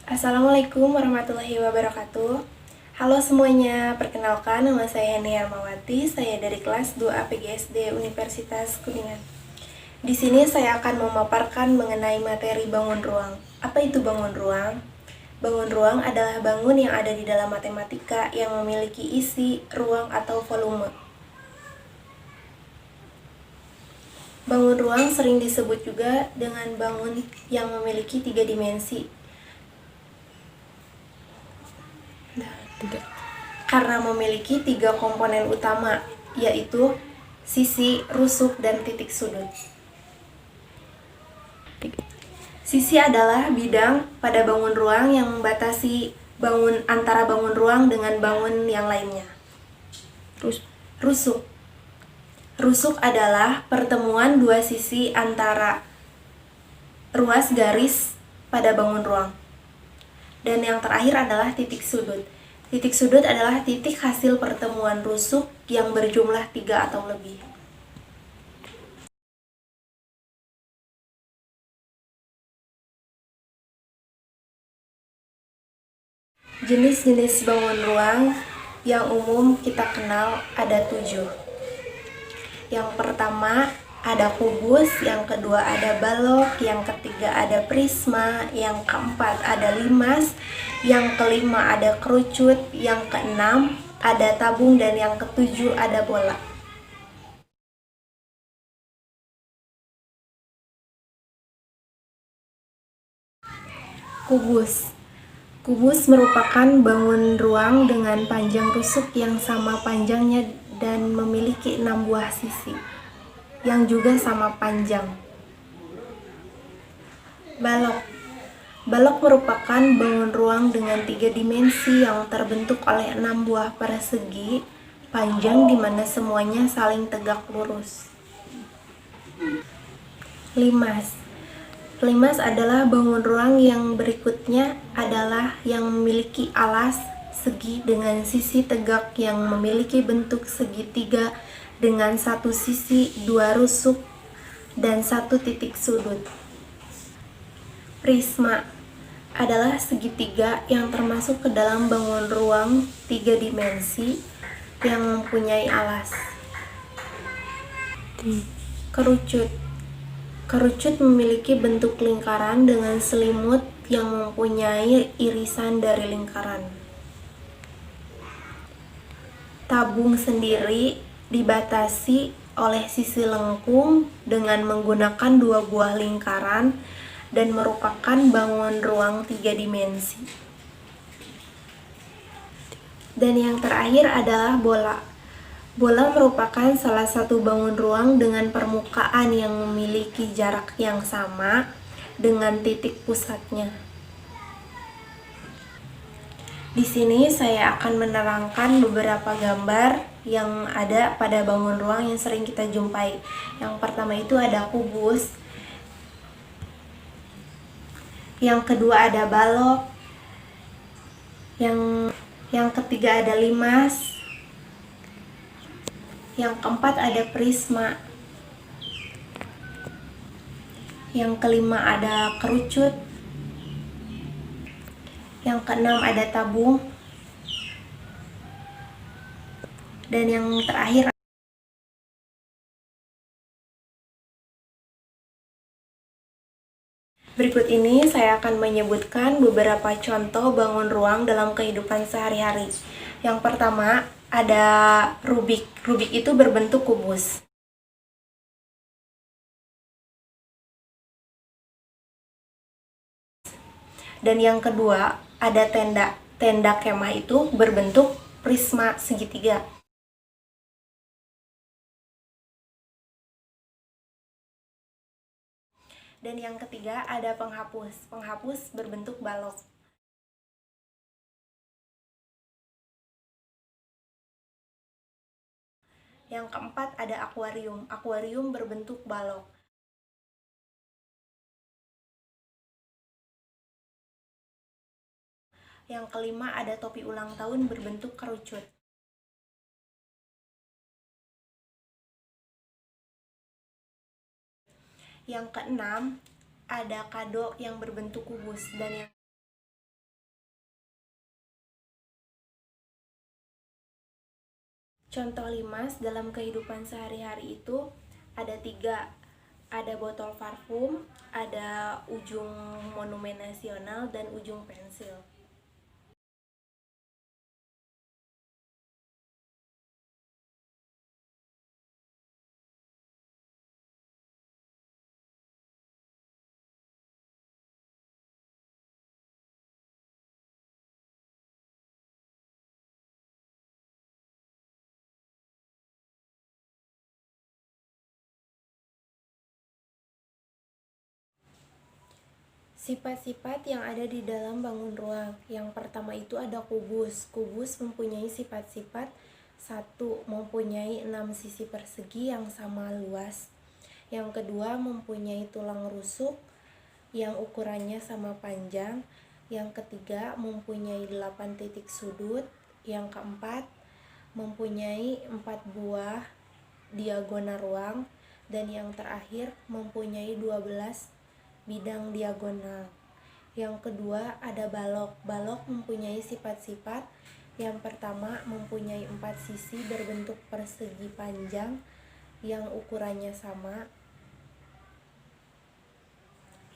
Assalamualaikum warahmatullahi wabarakatuh. Halo semuanya, perkenalkan nama saya Heni Armawati, saya dari kelas 2A PGSD Universitas Kuningan. Di sini saya akan memaparkan mengenai materi bangun ruang. Apa itu bangun ruang? Bangun ruang adalah bangun yang ada di dalam matematika yang memiliki isi, ruang, atau volume. Bangun ruang sering disebut juga dengan bangun yang memiliki 3 dimensi. Karena memiliki 3 komponen utama, yaitu sisi, rusuk, dan titik sudut. Sisi adalah bidang pada bangun ruang yang membatasi antara bangun ruang dengan bangun yang lainnya. Rusuk. Rusuk adalah pertemuan dua sisi antara ruas garis pada bangun ruang. Dan yang terakhir adalah titik sudut. Titik sudut adalah titik hasil pertemuan rusuk yang berjumlah 3 atau lebih. Jenis-jenis bangun ruang yang umum kita kenal ada 7. Yang pertama ada kubus, yang kedua ada balok, yang ketiga ada prisma, yang keempat ada limas, yang kelima ada kerucut, yang keenam ada tabung, dan yang ketujuh ada bola. Kubus merupakan bangun ruang dengan panjang rusuk yang sama panjangnya dan memiliki 6 buah sisi yang juga sama panjang. Balok merupakan bangun ruang dengan 3 dimensi yang terbentuk oleh 6 buah persegi panjang di mana semuanya saling tegak lurus. Limas adalah bangun ruang yang berikutnya adalah yang memiliki alas segi dengan sisi tegak yang memiliki bentuk segitiga dengan satu sisi, 2 rusuk, dan 1 titik sudut. Prisma adalah segitiga yang termasuk ke dalam bangun ruang 3 dimensi yang mempunyai alas. Kerucut memiliki bentuk lingkaran dengan selimut yang mempunyai irisan dari lingkaran. Tabung sendiri dibatasi oleh sisi lengkung dengan menggunakan 2 buah lingkaran dan merupakan bangun ruang 3 dimensi. Dan yang terakhir adalah bola. Bola merupakan salah satu bangun ruang dengan permukaan yang memiliki jarak yang sama dengan titik pusatnya. Di sini saya akan menerangkan beberapa gambar yang ada pada bangun ruang yang sering kita jumpai. Yang pertama itu ada kubus, yang kedua ada balok, yang ketiga ada limas, yang keempat ada prisma, yang kelima ada kerucut, yang keenam ada tabung, dan yang terakhir. Berikut ini saya akan menyebutkan beberapa contoh bangun ruang dalam kehidupan sehari-hari. Yang pertama ada Rubik. Rubik itu berbentuk kubus. Dan yang kedua ada tenda. Tenda kemah itu berbentuk prisma segitiga. Dan yang ketiga ada penghapus. Penghapus berbentuk balok. Yang keempat ada akuarium. Akuarium berbentuk balok. Yang kelima ada topi ulang tahun berbentuk kerucut. Yang keenam ada kado yang berbentuk kubus, dan yang Contoh limas dalam kehidupan sehari-hari itu ada 3. Ada botol parfum, ada ujung monumen nasional, dan ujung pensil. Sifat-sifat yang ada di dalam bangun ruang. Yang pertama itu ada kubus. Kubus mempunyai sifat-sifat: 1. Mempunyai 6 sisi persegi yang sama luas. Yang kedua, mempunyai tulang rusuk yang ukurannya sama panjang. Yang ketiga, mempunyai 8 titik sudut. Yang keempat, mempunyai 4 buah diagonal ruang. Dan yang terakhir, mempunyai 12 bidang diagonal. Yang kedua ada balok. Balok mempunyai sifat-sifat: yang pertama, mempunyai 4 sisi berbentuk persegi panjang yang ukurannya sama.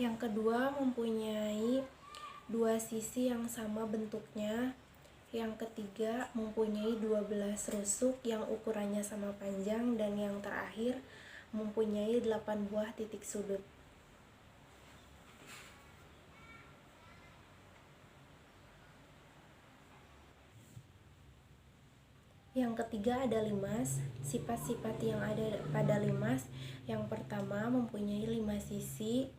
Yang kedua, mempunyai 2 sisi yang sama bentuknya. Yang ketiga, mempunyai 12 rusuk yang ukurannya sama panjang. Dan yang terakhir, mempunyai 8 buah titik sudut. Yang ketiga ada limas. Sifat-sifat yang ada pada limas: yang pertama, mempunyai 5 sisi,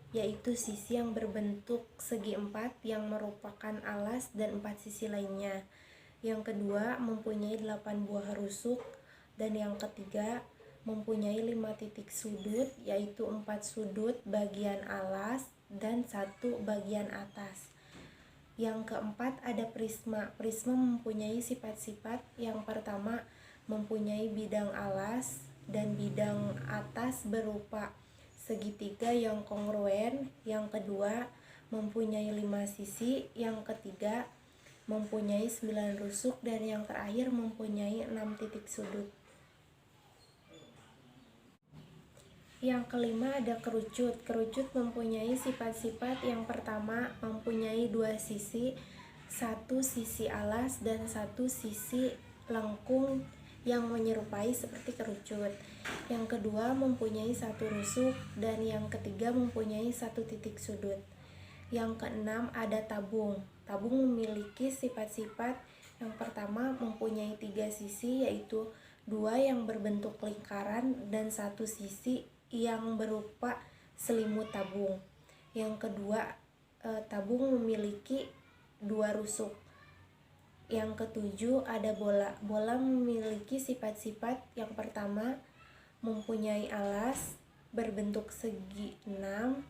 yaitu sisi yang berbentuk segi 4 yang merupakan alas dan 4 sisi lainnya. Yang kedua, mempunyai 8 buah rusuk. Dan yang ketiga, mempunyai 5 titik sudut, yaitu 4 sudut bagian alas dan 1 bagian atas. Yang keempat ada prisma. Prisma mempunyai sifat-sifat: yang pertama, mempunyai bidang alas dan bidang atas berupa segitiga yang kongruen. Yang kedua, mempunyai 5 sisi. Yang ketiga, mempunyai 9 rusuk. Dan yang terakhir, mempunyai 6 titik sudut. Yang kelima ada kerucut. Kerucut mempunyai sifat-sifat: yang pertama, mempunyai 2 sisi, 1 sisi alas dan 1 sisi lengkung yang menyerupai seperti kerucut. Yang kedua, mempunyai 1 rusuk. Dan yang ketiga, mempunyai 1 titik sudut. Yang keenam ada tabung. Tabung memiliki sifat-sifat: yang pertama, mempunyai 3 sisi, yaitu 2 yang berbentuk lingkaran dan 1 sisi yang berupa selimut tabung. Yang kedua, tabung memiliki 2 rusuk. Yang ketujuh ada bola. Bola memiliki sifat-sifat: yang pertama, mempunyai alas berbentuk segi 6.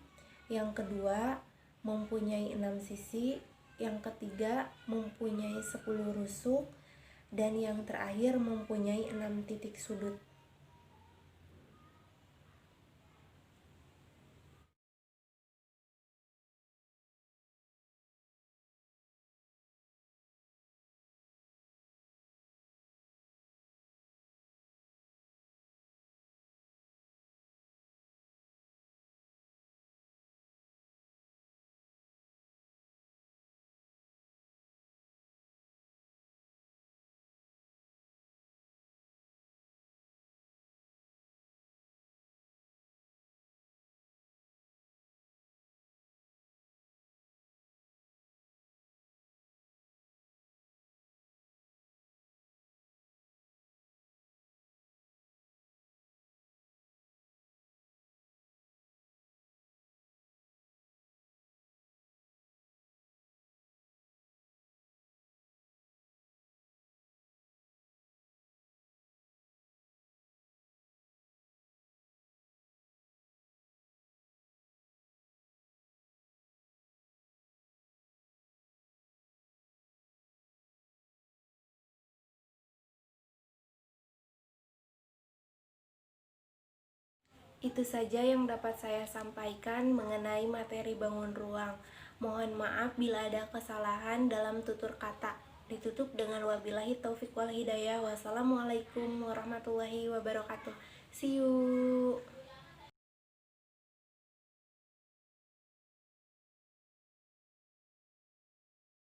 Yang kedua, mempunyai 6 sisi. Yang ketiga, mempunyai 10 rusuk. Dan yang terakhir, mempunyai 6 titik sudut. Itu saja yang dapat saya sampaikan mengenai materi bangun ruang. Mohon maaf bila ada kesalahan dalam tutur kata. ditutup dengan wabillahi taufik wal hidayah. Wassalamualaikum warahmatullahi wabarakatuh. See you.